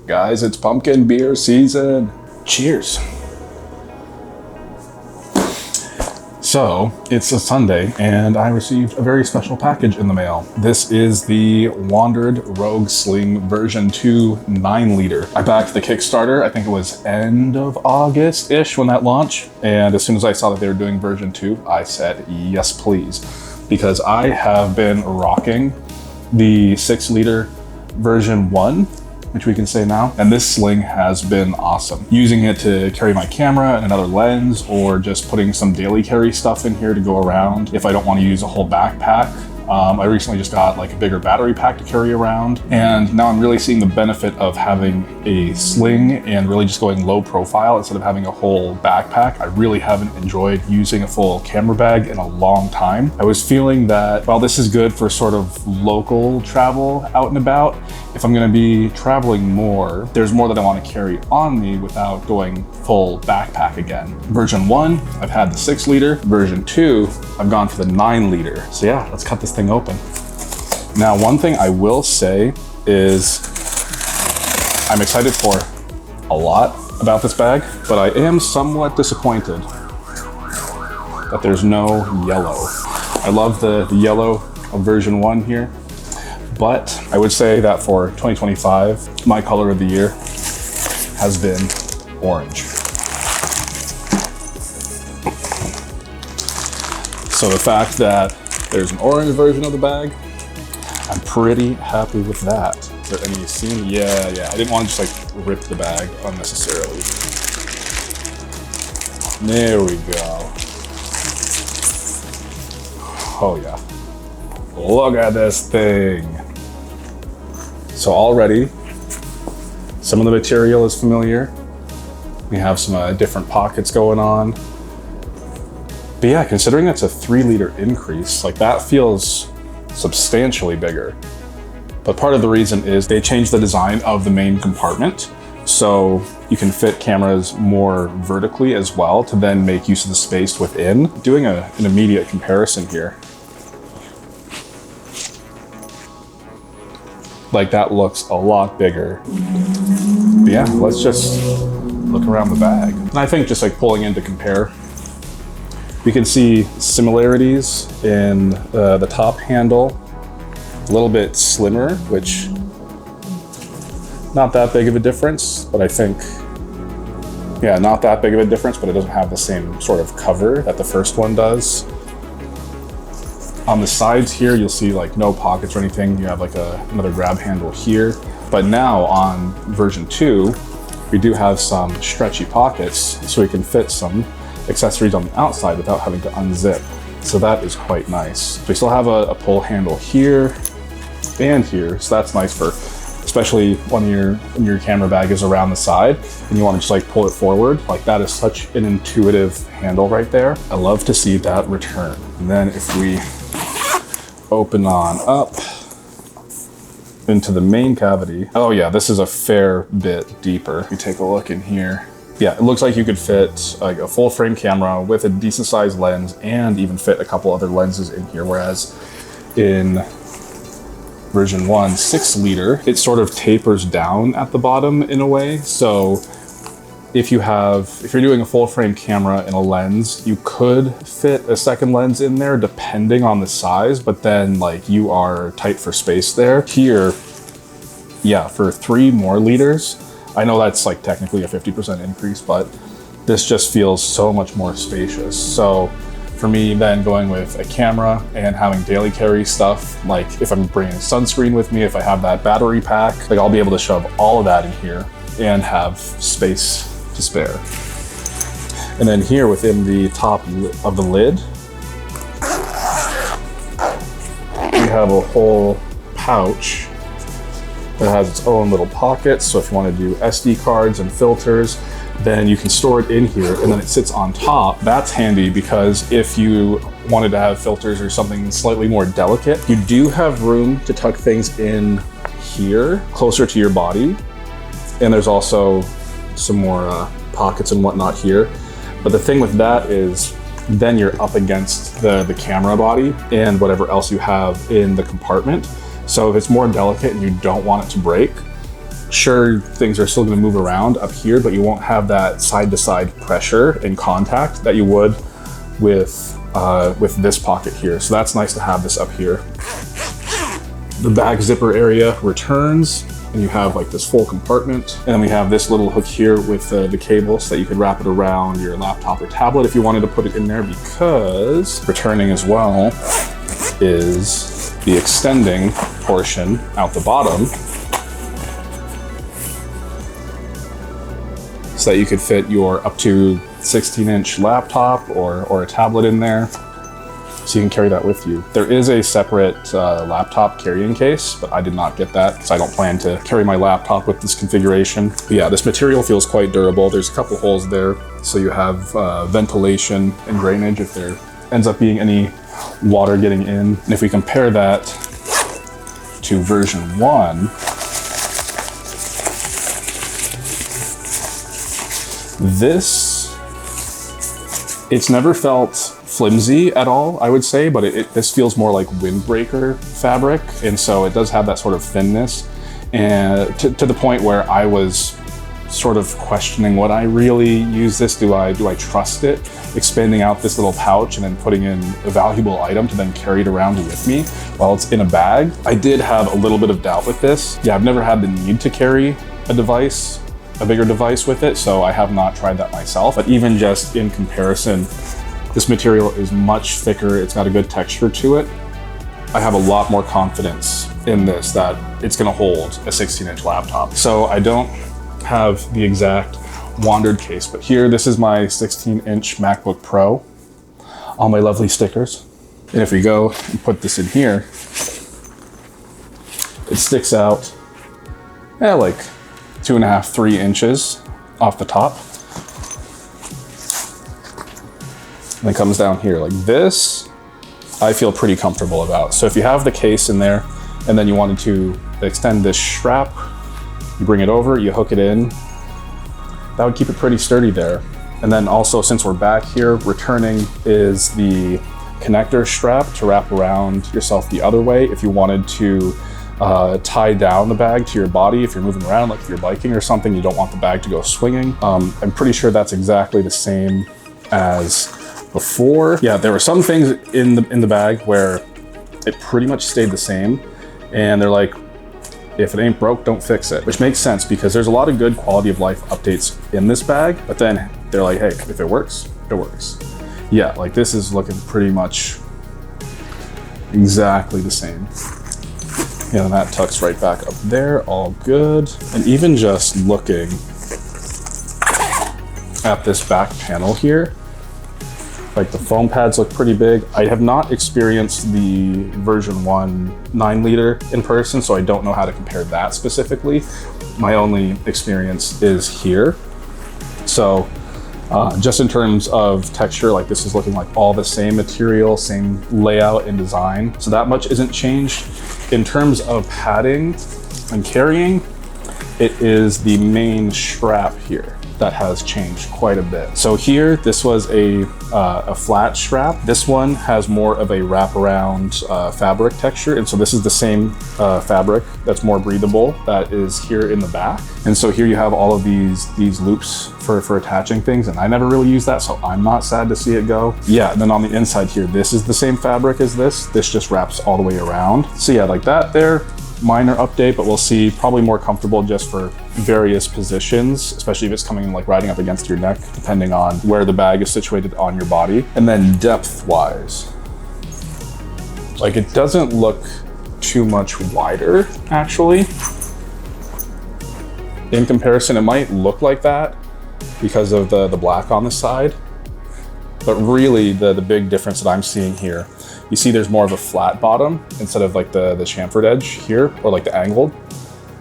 Guys, it's pumpkin beer season. Cheers. So, it's a Sunday, and I received a very special package in the mail. This is the Wandered Rogue Sling version 2 9-liter. I backed the Kickstarter, I think it was end of August-ish when that launched, and as soon as I saw that they were doing version 2, I said, yes please. Because I have been rocking the 6-liter version 1, which we can say now. And this sling has been awesome. Using it to carry my camera and another lens, or just putting some daily carry stuff in here to go around if I don't want to use a whole backpack. I recently just got like a bigger battery pack to carry around, and now I'm really seeing the benefit of having a sling and really just going low profile instead of having a whole backpack. I really haven't enjoyed using a full camera bag in a long time. I was feeling that while this is good for sort of local travel out and about, if I'm gonna be traveling more, there's more that I want to carry on me without going full backpack again. Version 1, I've had the 6-liter. Version 2, I've gone for the 9-liter. So yeah, let's cut this thing open. Now, one thing I will say is I'm excited for a lot about this bag, but I am somewhat disappointed that there's no yellow. I love the yellow of version 1 here. But I would say that for 2025, my color of the year has been orange. So the fact that there's an orange version of the bag, I'm pretty happy with that. Is there any seam? Yeah. I didn't want to just like rip the bag unnecessarily. There we go. Oh yeah. Look at this thing. So already, some of the material is familiar. We have some different pockets going on. But yeah, considering it's a 3-liter increase, like that feels substantially bigger. But part of the reason is they changed the design of the main compartment, so you can fit cameras more vertically as well to then make use of the space within. Doing an immediate comparison here. Like that looks a lot bigger. But yeah, let's just look around the bag. And I think just like pulling in to compare, we can see similarities in the top handle, a little bit slimmer, which not that big of a difference, but I think, yeah, not that big of a difference, but it doesn't have the same sort of cover that the first one does. On the sides here, you'll see like no pockets or anything. You have like another grab handle here. But now on version 2, we do have some stretchy pockets so we can fit some accessories on the outside without having to unzip. So that is quite nice. We still have a pull handle here and here. So that's nice for, especially when your camera bag is around the side and you want to just like pull it forward. Like that is such an intuitive handle right there. I love to see that return. And then if we open on up into the main cavity. Oh yeah, this is a fair bit deeper. If you take a look in here. Yeah, it looks like you could fit like a full frame camera with a decent sized lens and even fit a couple other lenses in here. Whereas in version 1, 6-liter, it sort of tapers down at the bottom in a way. So if you're doing a full frame camera and a lens, you could fit a second lens in there depending on the size, but then like you are tight for space there. Here, yeah, for 3 more liters, I know that's like technically a 50% increase, but this just feels so much more spacious. So for me then going with a camera and having daily carry stuff, like if I'm bringing sunscreen with me, if I have that battery pack, like I'll be able to shove all of that in here and have space to spare. And then here within the top of the lid, we have a whole pouch that has its own little pockets. So if you want to do SD cards and filters, then you can store it in here and then it sits on top. That's handy because if you wanted to have filters or something slightly more delicate, you do have room to tuck things in here closer to your body. And there's also some more pockets and whatnot here. But the thing with that is then you're up against the camera body and whatever else you have in the compartment. So if it's more delicate and you don't want it to break, Sure, things are still going to move around up here, but you won't have that side-to-side pressure and contact that you would with this pocket here. So that's nice to have this up here. The bag zipper area returns, and you have like this full compartment. And then we have this little hook here with the cable so that you could wrap it around your laptop or tablet if you wanted to put it in there, because returning as well is the extending portion out the bottom, so that you could fit your up to 16-inch laptop or a tablet in there, so you can carry that with you. There is a separate laptop carrying case, but I did not get that because I don't plan to carry my laptop with this configuration. But yeah, this material feels quite durable. There's a couple holes there, so you have ventilation and drainage if there ends up being any water getting in. And if we compare that to version 1, it's never felt flimsy at all, I would say, but this feels more like windbreaker fabric, and so it does have that sort of thinness, and to the point where I was sort of questioning, would I really use this? Do I trust it? Expanding out this little pouch and then putting in a valuable item to then carry it around with me while it's in a bag. I did have a little bit of doubt with this. Yeah, I've never had the need to carry a bigger device with it, so I have not tried that myself. But even just in comparison, this material is much thicker. It's got a good texture to it. I have a lot more confidence in this that it's gonna hold a 16-inch laptop. So I don't have the exact wandered case, but here, this is my 16-inch MacBook Pro, all my lovely stickers. And if we go and put this in here, it sticks out like 2.5, 3 inches off the top. And it comes down here like this. I feel pretty comfortable about. So if you have the case in there and then you wanted to extend this strap, you bring it over, you hook it in, that would keep it pretty sturdy there. And then also, since we're back here, returning is the connector strap to wrap around yourself the other way if you wanted to tie down the bag to your body. If you're moving around, like if you're biking or something, you don't want the bag to go swinging. I'm pretty sure that's exactly the same as before. Yeah, there were some things in the bag where it pretty much stayed the same, and they're like, if it ain't broke, don't fix it, which makes sense because there's a lot of good quality of life updates in this bag, but then they're like, hey, if it works, it works. Yeah, like this is looking pretty much exactly the same. Yeah, and that tucks right back up there, all good. And even just looking at this back panel here, like the foam pads look pretty big. I have not experienced the version 1 9-liter in person, so I don't know how to compare that specifically. My only experience is here. So just in terms of texture, like this is looking like all the same material, same layout and design. So that much isn't changed. In terms of padding and carrying, it is the main strap here that has changed quite a bit. So here, this was a flat strap. This one has more of a wraparound fabric texture. And so this is the same fabric that's more breathable that is here in the back. And so here you have all of these loops for attaching things. And I never really used that, so I'm not sad to see it go. Yeah, and then on the inside here, this is the same fabric as this. This just wraps all the way around. So yeah, like that there. Minor update, but we'll see. Probably more comfortable just for various positions, especially if it's coming like riding up against your neck, depending on where the bag is situated on your body. And then depth wise, like it doesn't look too much wider actually. In comparison, it might look like that because of the black on the side, but really the big difference that I'm seeing here, you see there's more of a flat bottom instead of like the chamfered edge here, or like the angled,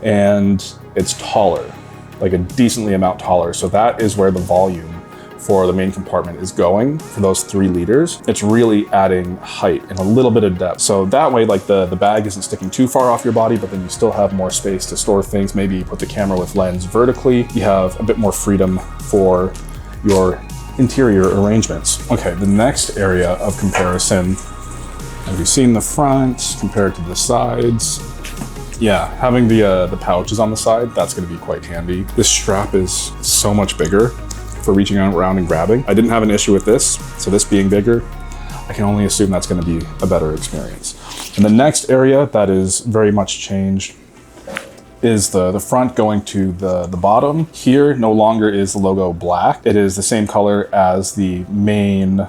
and it's taller, like a decently amount taller. So that is where the volume for the main compartment is going for those 3 liters. It's really adding height and a little bit of depth. So that way, like the bag isn't sticking too far off your body, but then you still have more space to store things. Maybe you put the camera with lens vertically. You have a bit more freedom for your interior arrangements. Okay, the next area of comparison, have you seen the front compared to the sides? Yeah, having the pouches on the side, that's gonna be quite handy. This strap is so much bigger for reaching around and grabbing. I didn't have an issue with this, so this being bigger, I can only assume that's gonna be a better experience. And the next area that is very much changed is the front going to the bottom. Here, no longer is the logo black. It is the same color as the main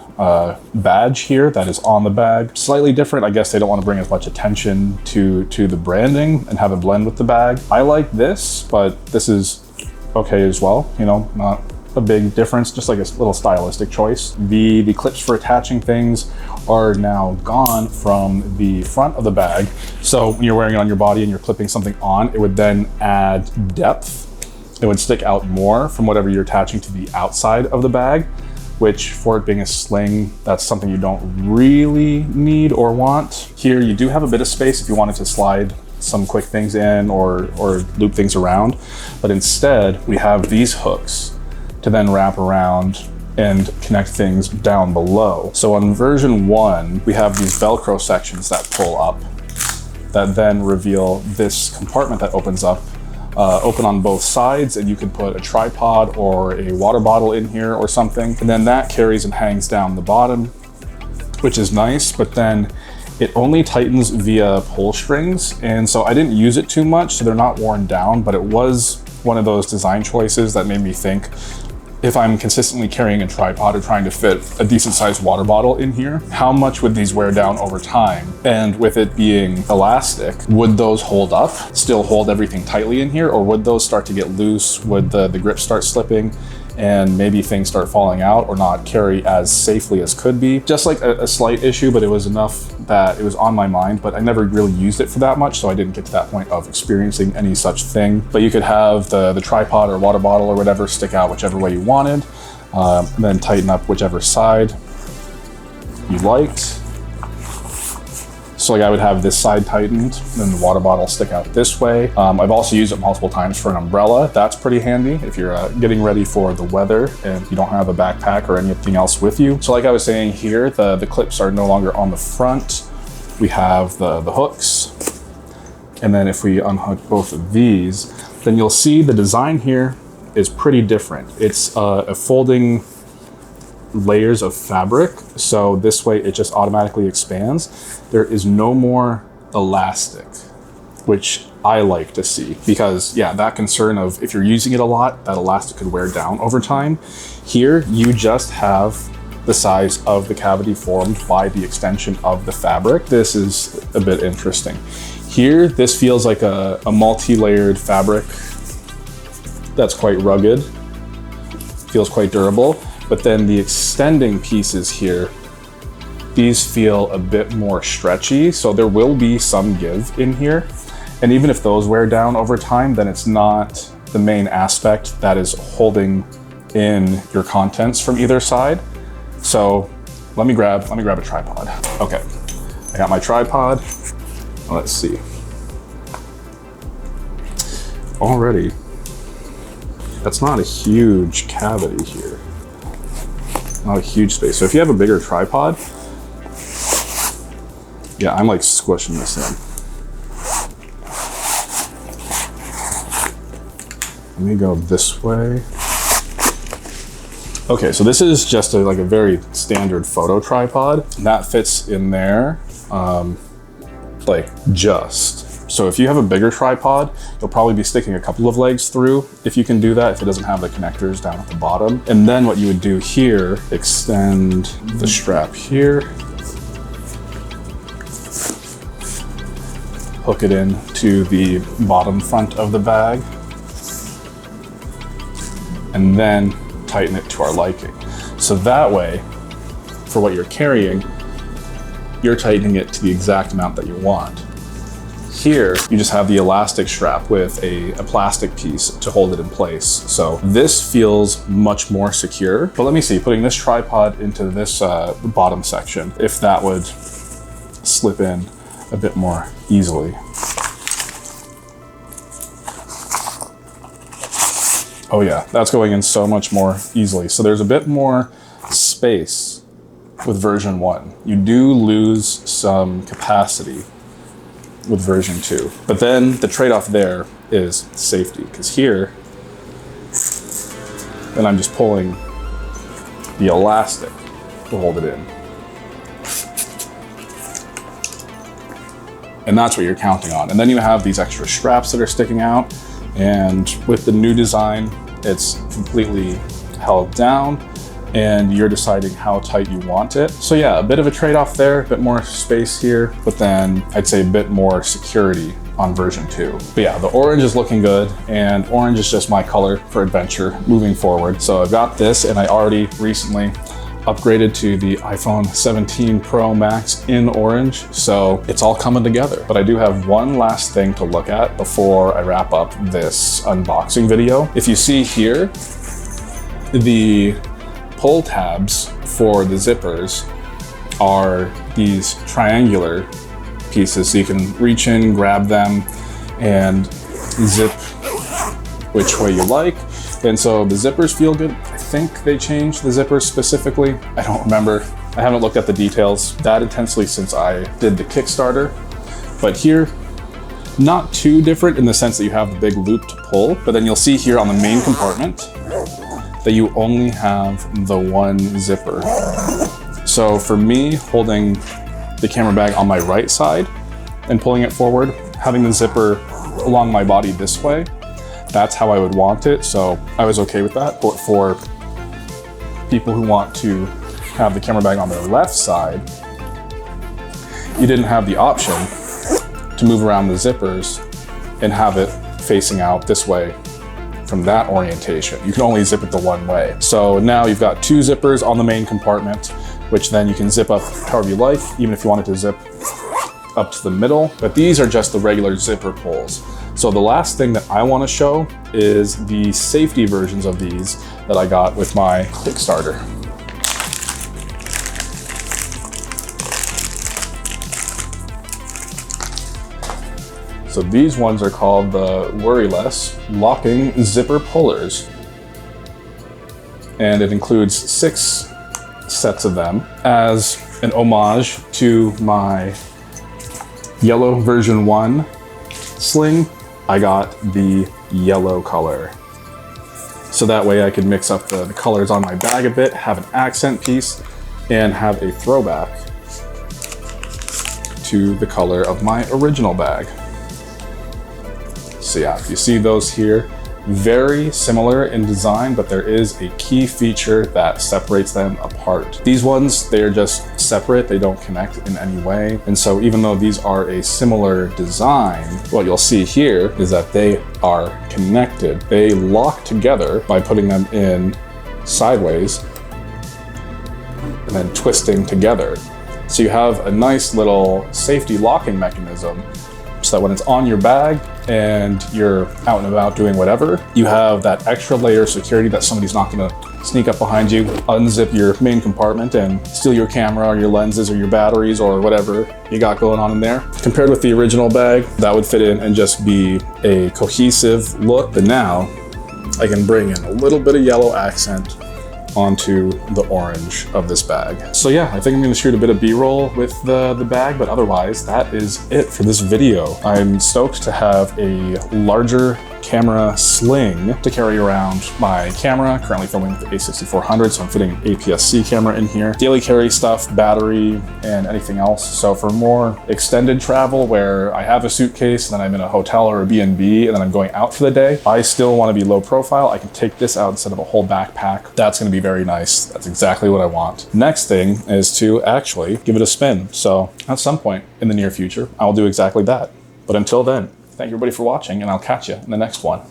badge here that is on the bag. Slightly different. I guess they don't want to bring as much attention to the branding and have it blend with the bag. I like this, but this is okay as well. You know, not a big difference, just like a little stylistic choice. The clips for attaching things are now gone from the front of the bag. So when you're wearing it on your body and you're clipping something on, it would then add depth. It would stick out more from whatever you're attaching to the outside of the bag, which for it being a sling, that's something you don't really need or want. Here you do have a bit of space if you wanted to slide some quick things in or loop things around. But instead we have these hooks to then wrap around and connect things down below. So on version 1, we have these Velcro sections that pull up that then reveal this compartment that opens up, open on both sides, and you can put a tripod or a water bottle in here or something. And then that carries and hangs down the bottom, which is nice, but then it only tightens via pull strings. And so I didn't use it too much, so they're not worn down, but it was one of those design choices that made me think, if I'm consistently carrying a tripod or trying to fit a decent sized water bottle in here, how much would these wear down over time? And with it being elastic, would those hold up, still hold everything tightly in here? Or would those start to get loose? Would the grip start slipping? And maybe things start falling out or not carry as safely as could be. Just like a slight issue, but it was enough that it was on my mind, but I never really used it for that much, so I didn't get to that point of experiencing any such thing. But you could have the tripod or water bottle or whatever stick out whichever way you wanted, and then tighten up whichever side you liked. So like I would have this side tightened, then the water bottle stick out this way. I've also used it multiple times for an umbrella. That's pretty handy if you're getting ready for the weather and you don't have a backpack or anything else with you. So like I was saying here, the clips are no longer on the front. We have the hooks. And then if we unhook both of these, then you'll see the design here is pretty different. It's a folding layers of fabric, so this way it just automatically expands. There is no more elastic, which I like to see, because yeah, that concern of if you're using it a lot, that elastic could wear down over time. Here you just have the size of the cavity formed by the extension of the fabric. This is a bit interesting. Here, this feels like a multi-layered fabric that's quite rugged, feels quite durable. But then the extending pieces here, these feel a bit more stretchy. So there will be some give in here. And even if those wear down over time, then it's not the main aspect that is holding in your contents from either side. So let me grab a tripod. Okay, I got my tripod. Let's see. Already, that's not a huge cavity here. Not a huge space. So if you have a bigger tripod, yeah, I'm like squishing this in. Let me go this way. Okay, so this is just like a very standard photo tripod. That fits in there, like just. So if you have a bigger tripod, you'll probably be sticking a couple of legs through if you can do that, if it doesn't have the connectors down at the bottom. And then what you would do here, extend the strap here, hook it in to the bottom front of the bag, and then tighten it to our liking. So that way, for what you're carrying, you're tightening it to the exact amount that you want. Here, you just have the elastic strap with a plastic piece to hold it in place. So this feels much more secure. But let me see, putting this tripod into this bottom section, if that would slip in a bit more easily. Oh yeah, that's going in so much more easily. So there's a bit more space with version 1. You do lose some capacity with version 2. But then the trade-off there is safety, because here, then I'm just pulling the elastic to hold it in. And that's what you're counting on. And then you have these extra straps that are sticking out. And with the new design, it's completely held down and you're deciding how tight you want it. So yeah, a bit of a trade-off there, a bit more space here, but then I'd say a bit more security on version 2. But yeah, the orange is looking good, and orange is just my color for adventure moving forward. So I've got this, and I already recently upgraded to the iPhone 17 Pro Max in orange, so it's all coming together. But I do have one last thing to look at before I wrap up this unboxing video. If you see here, the pull tabs for the zippers are these triangular pieces, so you can reach in, grab them, and zip which way you like. And so the zippers feel good. I think they changed the zippers specifically. I don't remember. I haven't looked at the details that intensely since I did the Kickstarter. But here, not too different in the sense that you have the big loop to pull, but then you'll see here on the main compartment that you only have the one zipper. So for me, holding the camera bag on my right side and pulling it forward, having the zipper along my body this way, that's how I would want it. So I was okay with that. But for people who want to have the camera bag on their left side, you didn't have the option to move around the zippers and have it facing out this way from that orientation. You can only zip it the one way. So now you've got two zippers on the main compartment, which then you can zip up however you like, even if you wanted to zip up to the middle. But these are just the regular zipper pulls. So the last thing that I want to show is the safety versions of these that I got with my Kickstarter. So these ones are called the Worryless Locking Zipper Pullers. And it includes 6 sets of them as an homage to my yellow version 1 sling. I got the yellow color. So that way I could mix up the colors on my bag a bit, have an accent piece, and have a throwback to the color of my original bag. So yeah, you see those here, very similar in design, but there is a key feature that separates them apart. These ones, they are just separate, they don't connect in any way. And so even though these are a similar design, what you'll see here is that they are connected. They lock together by putting them in sideways and then twisting together. So you have a nice little safety locking mechanism so that when it's on your bag and you're out and about doing whatever, you have that extra layer of security that somebody's not gonna sneak up behind you, unzip your main compartment and steal your camera or your lenses or your batteries or whatever you got going on in there. Compared with the original bag, that would fit in and just be a cohesive look. But now I can bring in a little bit of yellow accent onto the orange of this bag. So yeah, I think I'm gonna shoot a bit of B-roll with the bag, but otherwise that is it for this video. I'm stoked to have a larger camera sling to carry around my camera. Currently filming with the A6400, so I'm fitting an APS-C camera in here. Daily carry stuff, battery, and anything else. So for more extended travel where I have a suitcase and then I'm in a hotel or a B&B and then I'm going out for the day, I still want to be low profile. I can take this out instead of a whole backpack. That's going to be very nice. That's exactly what I want. Next thing is to actually give it a spin. So at some point in the near future, I'll do exactly that. But until then, thank you everybody for watching, and I'll catch you in the next one.